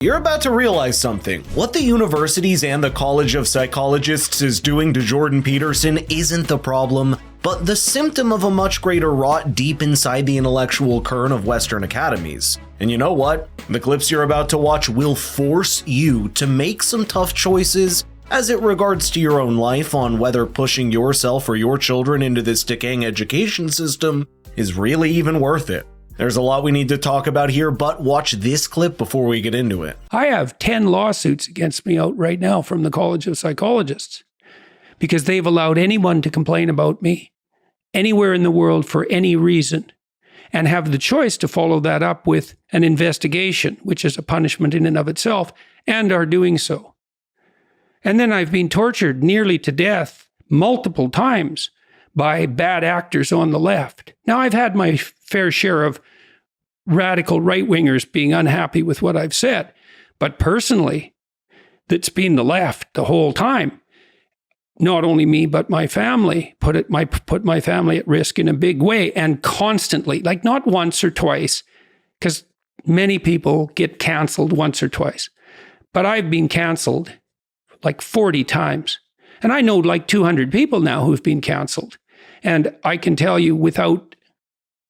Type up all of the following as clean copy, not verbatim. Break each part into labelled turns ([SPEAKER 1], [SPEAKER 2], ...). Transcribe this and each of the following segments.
[SPEAKER 1] You're about to realize something. What the universities and the College of Psychologists is doing to Jordan Peterson isn't the problem, but the symptom of a much greater rot deep inside the intellectual kern of Western academies. And you know what? The clips you're about to watch will force you to make some tough choices as it regards to your own life on whether pushing yourself or your children into this decaying education system is really even worth it. There's a lot we need to talk about here, but watch this clip before we get into it.
[SPEAKER 2] I have 10 lawsuits against me out right now from the College of Psychologists because they've allowed anyone to complain about me anywhere in the world for any reason and have the choice to follow that up with an investigation, which is a punishment in and of itself, and are doing so. And then I've been tortured nearly to death multiple times by bad actors on the left. Now, I've had my fair share of radical right-wingers being unhappy with what I've said, but personally, that's been the left the whole time. Not only me, but my family put my family at risk in a big way and constantly, like not once or twice, because many people get canceled once or twice, but I've been canceled like 40 times. And I know like 200 people now who've been canceled. And I can tell you without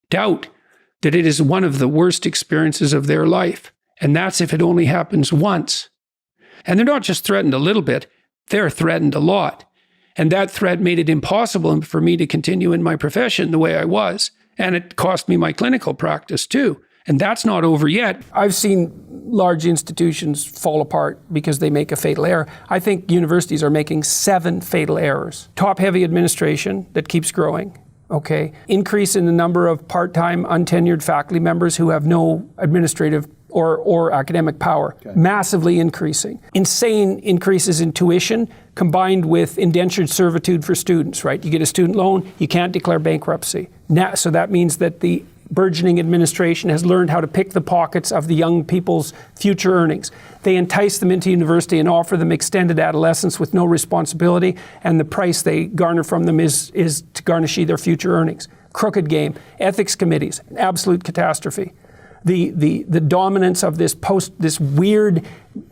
[SPEAKER 2] doubt that it is one of the worst experiences of their life. And that's if it only happens once. And they're not just threatened a little bit, they're threatened a lot. And that threat made it impossible for me to continue in my profession the way I was. And it cost me my clinical practice too. And that's not over yet. I've seen large institutions fall apart because they make a fatal error. I think universities are making 7 fatal errors. Top-heavy administration that keeps growing, okay? Increase in the number of part-time, untenured faculty members who have no administrative or academic power, okay. Massively increasing. Insane increases in tuition combined with indentured servitude for students, right? You get a student loan, you can't declare bankruptcy. Now, so that means that the burgeoning administration has learned how to pick the pockets of the young people's future earnings. They entice them into university and offer them extended adolescence with no responsibility, and the price they garner from them is to garnish their future earnings. Crooked game. Ethics committees, absolute catastrophe. The dominance of this weird,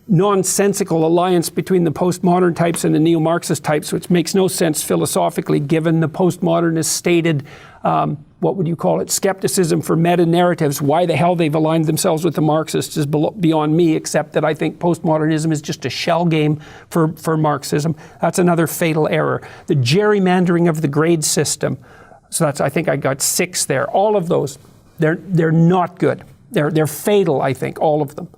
[SPEAKER 2] nonsensical alliance between the postmodern types and the neo-Marxist types, which makes no sense philosophically given the postmodernist stated what would you call it, skepticism for meta-narratives. Why the hell they've aligned themselves with the Marxists is beyond me, except that I think postmodernism is just a shell game for Marxism. That's another fatal error. The gerrymandering of the grade system. So I think I got 6 there. All of those, they're not good. They're fatal, I think, all of them.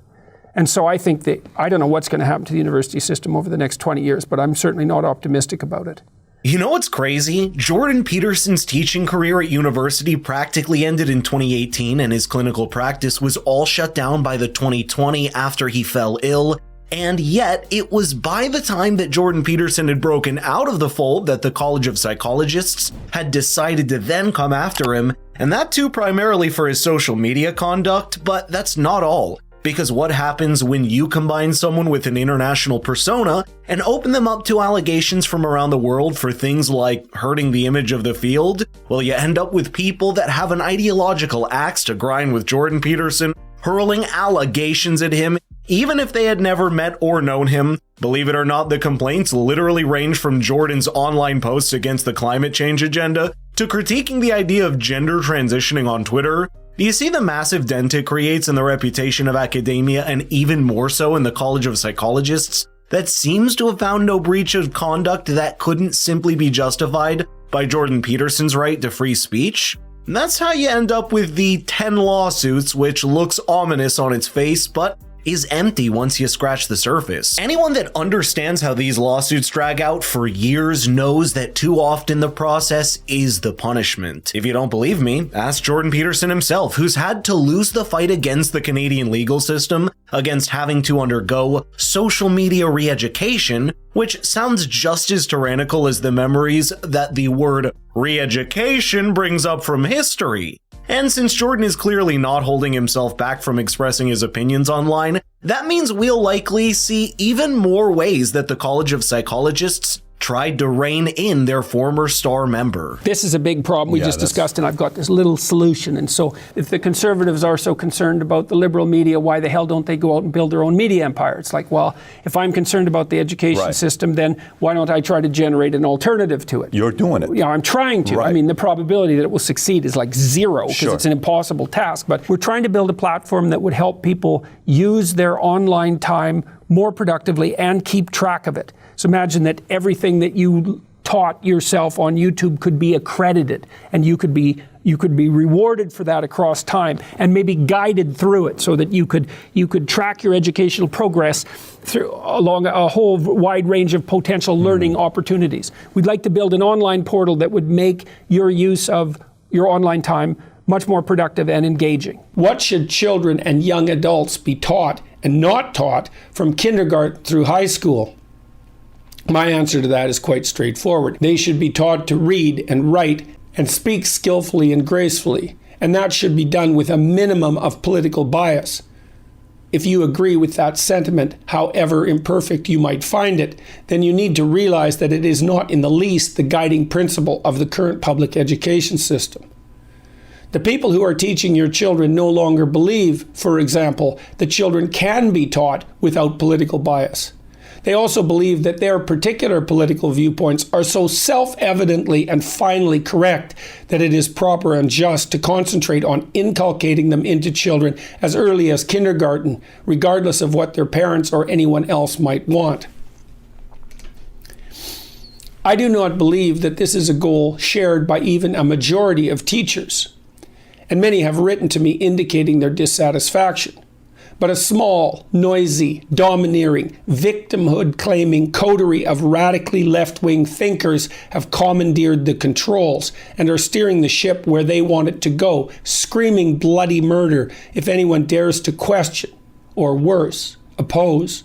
[SPEAKER 2] And so I think that, I don't know what's going to happen to the university system over the next 20 years, but I'm certainly not optimistic about it.
[SPEAKER 1] You know what's crazy? Jordan Peterson's teaching career at university practically ended in 2018, and his clinical practice was all shut down by the 2020 after he fell ill. And yet, it was by the time that Jordan Peterson had broken out of the fold that the College of Psychologists had decided to then come after him, and that too primarily for his social media conduct, but that's not all. Because what happens when you combine someone with an international persona and open them up to allegations from around the world for things like hurting the image of the field? Well, you end up with people that have an ideological axe to grind with Jordan Peterson, hurling allegations at him, even if they had never met or known him. Believe it or not, the complaints literally range from Jordan's online posts against the climate change agenda to critiquing the idea of gender transitioning on Twitter. Do you see the massive dent it creates in the reputation of academia, and even more so in the College of Psychologists, that seems to have found no breach of conduct that couldn't simply be justified by Jordan Peterson's right to free speech? And that's how you end up with the 10 lawsuits, which looks ominous on its face, but is empty once you scratch the surface. Anyone that understands how these lawsuits drag out for years knows that too often the process is the punishment. If you don't believe me, ask Jordan Peterson himself, who's had to lose the fight against the Canadian legal system, against having to undergo social media re-education, which sounds just as tyrannical as the memories that the word re-education brings up from history. And since Jordan is clearly not holding himself back from expressing his opinions online, that means we'll likely see even more ways that the College of Psychologists tried to rein in their former star member.
[SPEAKER 2] This is a big problem we just discussed, and I've got this little solution. And so if the conservatives are so concerned about the liberal media, why the hell don't they go out and build their own media empire? It's like, well, if I'm concerned about the education system, then why don't I try to generate an alternative to it?
[SPEAKER 3] You're doing it.
[SPEAKER 2] Yeah, I'm trying to. I mean, the probability that it will succeed is like zero, because it's an impossible task. But we're trying to build a platform that would help people use their online time more productively and keep track of it. So imagine that everything that you taught yourself on YouTube could be accredited, and you could be rewarded for that across time, and maybe guided through it, so that you could track your educational progress through along a whole wide range of potential learning opportunities. We'd like to build an online portal that would make your use of your online time much more productive and engaging. What should children and young adults be taught and not taught from kindergarten through high school? My answer to that is quite straightforward. They should be taught to read and write and speak skillfully and gracefully, and that should be done with a minimum of political bias. If you agree with that sentiment, however imperfect you might find it, then you need to realize that it is not in the least the guiding principle of the current public education system. The people who are teaching your children no longer believe, for example, that children can be taught without political bias. They also believe that their particular political viewpoints are so self-evidently and finally correct that it is proper and just to concentrate on inculcating them into children as early as kindergarten, regardless of what their parents or anyone else might want. I do not believe that this is a goal shared by even a majority of teachers, and many have written to me indicating their dissatisfaction. But a small, noisy, domineering, victimhood-claiming coterie of radically left-wing thinkers have commandeered the controls and are steering the ship where they want it to go, screaming bloody murder if anyone dares to question, or worse, oppose.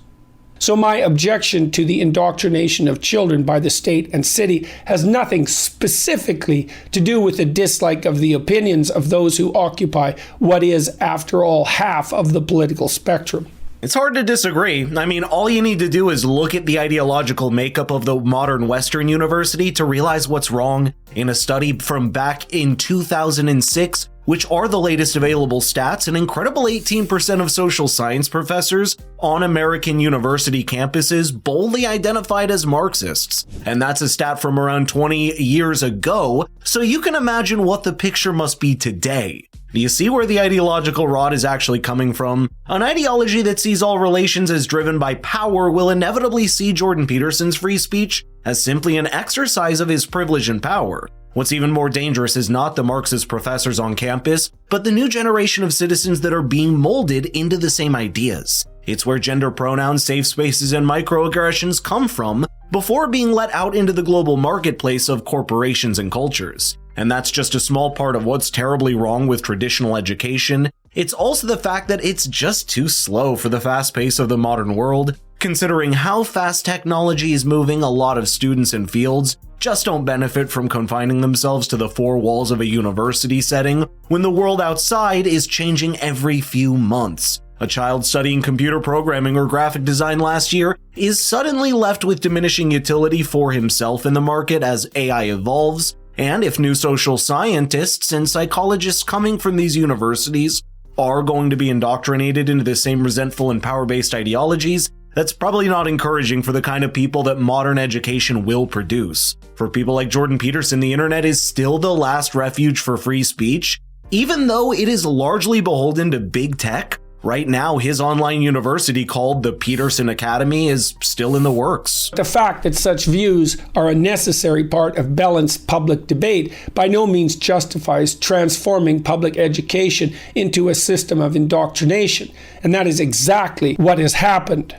[SPEAKER 2] So my objection to the indoctrination of children by the state and city has nothing specifically to do with the dislike of the opinions of those who occupy what is, after all, half of the political spectrum.
[SPEAKER 1] It's hard to disagree. I mean, all you need to do is look at the ideological makeup of the modern Western university to realize what's wrong. In a study from back in 2006, which are the latest available stats, an incredible 18% of social science professors on American university campuses boldly identified as Marxists. And that's a stat from around 20 years ago, so you can imagine what the picture must be today. Do you see where the ideological rot is actually coming from? An ideology that sees all relations as driven by power will inevitably see Jordan Peterson's free speech as simply an exercise of his privilege and power. What's even more dangerous is not the Marxist professors on campus, but the new generation of citizens that are being molded into the same ideas. It's where gender pronouns, safe spaces, and microaggressions come from before being let out into the global marketplace of corporations and cultures. And that's just a small part of what's terribly wrong with traditional education. It's also the fact that it's just too slow for the fast pace of the modern world. Considering how fast technology is moving, a lot of students and fields just don't benefit from confining themselves to the four walls of a university setting when the world outside is changing every few months. A child studying computer programming or graphic design last year is suddenly left with diminishing utility for himself in the market as AI evolves, and if new social scientists and psychologists coming from these universities are going to be indoctrinated into the same resentful and power-based ideologies, that's probably not encouraging for the kind of people that modern education will produce. For people like Jordan Peterson, the internet is still the last refuge for free speech. Even though it is largely beholden to big tech, right now his online university called the Peterson Academy is still in the works.
[SPEAKER 2] The fact that such views are a necessary part of balanced public debate by no means justifies transforming public education into a system of indoctrination, and that is exactly what has happened.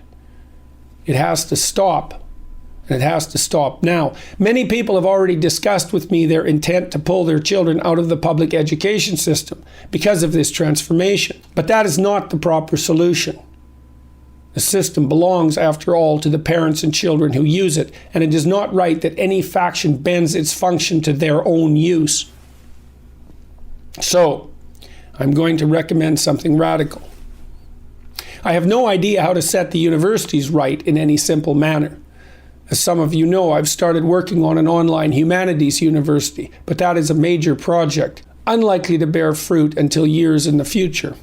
[SPEAKER 2] It has to stop, and it has to stop now. Many people have already discussed with me their intent to pull their children out of the public education system because of this transformation. But that is not the proper solution. The system belongs, after all, to the parents and children who use it, and it is not right that any faction bends its function to their own use. So, I'm going to recommend something radical. I have no idea how to set the universities right in any simple manner. As some of you know, I've started working on an online humanities university, but that is a major project, unlikely to bear fruit until years in the future.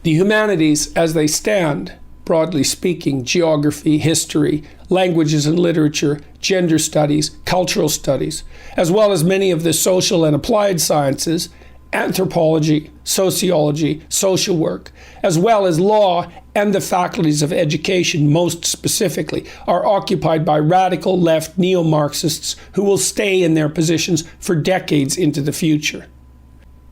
[SPEAKER 2] The humanities, as they stand, broadly speaking, geography, history, languages and literature, gender studies, cultural studies, as well as many of the social and applied sciences, anthropology, sociology, social work, as well as law and the faculties of education most specifically, are occupied by radical left neo-Marxists who will stay in their positions for decades into the future.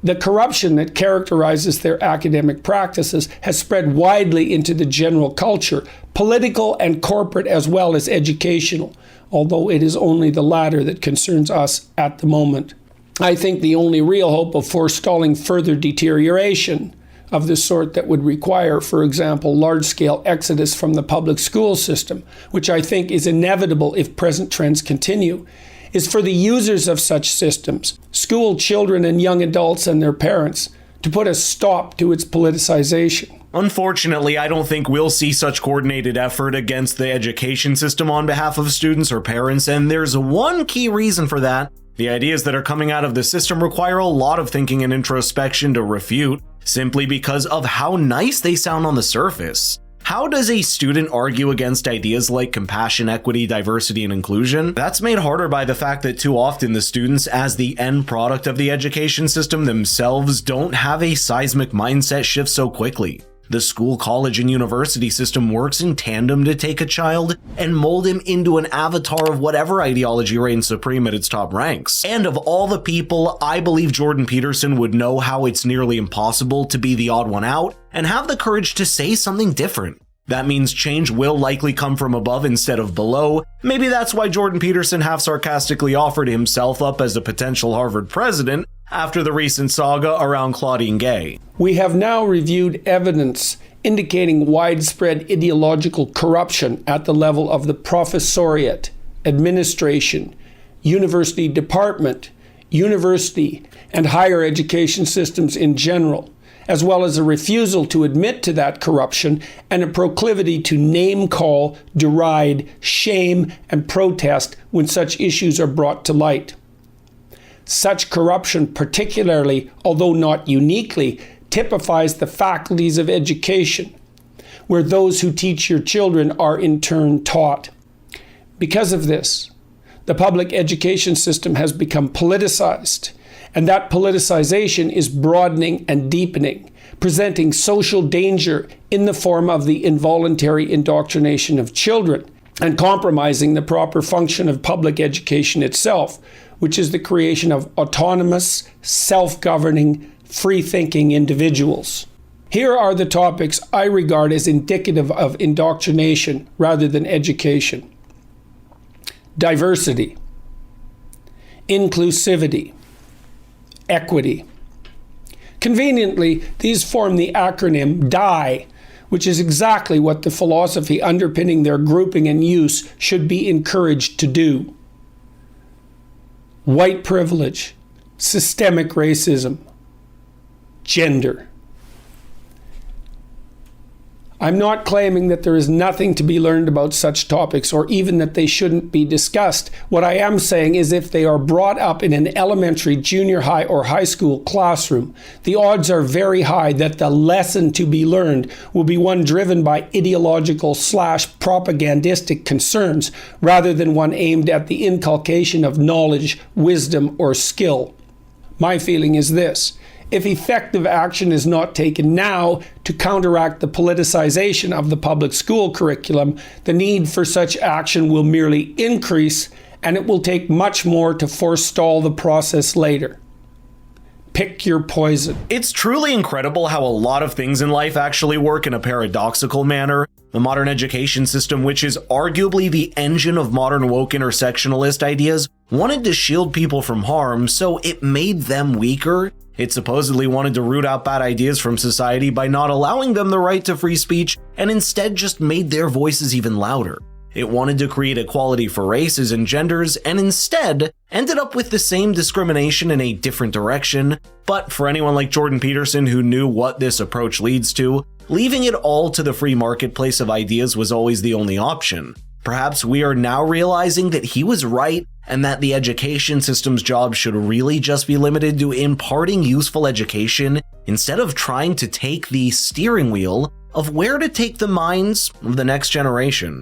[SPEAKER 2] The corruption that characterizes their academic practices has spread widely into the general culture, political and corporate as well as educational, although it is only the latter that concerns us at the moment. I think the only real hope of forestalling further deterioration of the sort that would require, for example, large-scale exodus from the public school system, which I think is inevitable if present trends continue, is for the users of such systems, school children and young adults and their parents, to put a stop to its politicization.
[SPEAKER 1] Unfortunately, I don't think we'll see such coordinated effort against the education system on behalf of students or parents, and there's one key reason for that. The ideas that are coming out of the system require a lot of thinking and introspection to refute, simply because of how nice they sound on the surface. How does a student argue against ideas like compassion, equity, diversity, and inclusion? That's made harder by the fact that too often the students, as the end product of the education system themselves, don't have a seismic mindset shift so quickly. The school, college, and university system works in tandem to take a child and mold him into an avatar of whatever ideology reigns supreme at its top ranks. And of all the people, I believe Jordan Peterson would know how it's nearly impossible to be the odd one out and have the courage to say something different. That means change will likely come from above instead of below. Maybe that's why Jordan Peterson half sarcastically offered himself up as a potential Harvard president after the recent saga around Claudine Gay.
[SPEAKER 2] We have now reviewed evidence indicating widespread ideological corruption at the level of the professoriate, administration, university department, university, and higher education systems in general, as well as a refusal to admit to that corruption and a proclivity to name-call, deride, shame, and protest when such issues are brought to light. Such corruption particularly, although not uniquely, typifies the faculties of education, where those who teach your children are in turn taught. Because of this, the public education system has become politicized, and that politicization is broadening and deepening, presenting social danger in the form of the involuntary indoctrination of children, and compromising the proper function of public education itself, which is the creation of autonomous, self-governing, free-thinking individuals. Here are the topics I regard as indicative of indoctrination rather than education. Diversity, inclusivity, equity. Conveniently, these form the acronym DIE, which is exactly what the philosophy underpinning their grouping and use should be encouraged to do. White privilege, systemic racism, gender. I'm not claiming that there is nothing to be learned about such topics or even that they shouldn't be discussed. What I am saying is if they are brought up in an elementary, junior high, or high school classroom, the odds are very high that the lesson to be learned will be one driven by ideological/propagandistic concerns rather than one aimed at the inculcation of knowledge, wisdom, or skill. My feeling is this: if effective action is not taken now to counteract the politicization of the public school curriculum, the need for such action will merely increase, and it will take much more to forestall the process later. Pick your poison.
[SPEAKER 1] It's truly incredible how a lot of things in life actually work in a paradoxical manner. The modern education system, which is arguably the engine of modern woke intersectionalist ideas, wanted to shield people from harm, so it made them weaker. It supposedly wanted to root out bad ideas from society by not allowing them the right to free speech, and instead just made their voices even louder. It wanted to create equality for races and genders, and instead ended up with the same discrimination in a different direction. But for anyone like Jordan Peterson who knew what this approach leads to, leaving it all to the free marketplace of ideas was always the only option. Perhaps we are now realizing that he was right and that the education system's job should really just be limited to imparting useful education instead of trying to take the steering wheel of where to take the minds of the next generation.